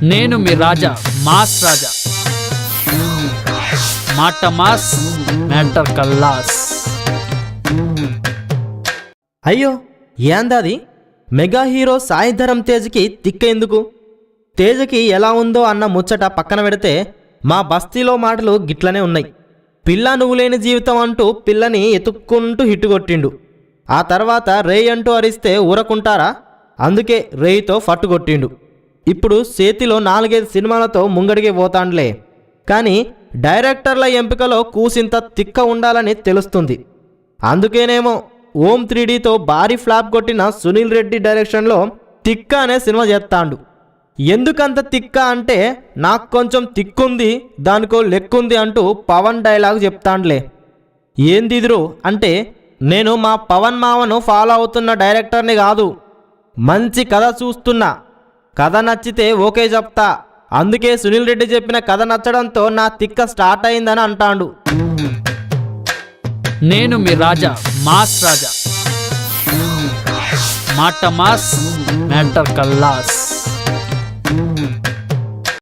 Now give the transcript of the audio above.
నేను మీ రాజా, మాస్ రాజా. మాట mass, matter కల్లాస్. అయ్యో ఏందాది? మెగా హీరో సాయి ధరమ్ తేజ్కి తిక్క ఎందుకు? తేజకి ఎలా ఉందో అన్న ముచ్చట పక్కన పెడితే మా బస్తీలో మాటలు గిట్లనే ఉన్నాయి. పిల్ల నువ్వు లేని జీవితం అంటూ పిల్లని ఎతుక్కుంటూ హిట్టు కొట్టిండు. ఆ తర్వాత రేయ్ అంటూ అరిస్తే ఊరకుంటారా? అందుకే రేయ్తో ఫట్టు కొట్టిండు. ఇప్పుడు చేతిలో 4-5 సినిమాలతో ముంగడికి పోతాండ్లే. కానీ డైరెక్టర్ల ఎంపికలో కూసింత తిక్క ఉండాలని తెలుస్తుంది. అందుకేనేమో ఓం 3Dతో భారీ ఫ్లాప్ కొట్టిన సునీల్ రెడ్డి డైరెక్షన్లో తిక్క అనే సినిమా చేస్తాండు. ఎందుకంత తిక్క అంటే నాకు కొంచెం తిక్కుంది, దానికో లెక్కుంది అంటూ పవన్ డైలాగ్ చెప్తాండ్లే. ఏందిదురు అంటే నేను మా పవన్ మావను ఫాలో అవుతున్న డైరెక్టర్ని కాదు, మంచి కథ చూస్తున్నా, కథ నచ్చితే ఓకే చెప్తా, అందుకే సునీల్ రెడ్డి చెప్పిన కథ నచ్చడంతో నా తిక్క స్టార్ట్ అయిందని అంటాండు. నేను మీ రాజా, మాస్ రాజా. మాట మాస్, మ్యాటర్ కల్లాస్.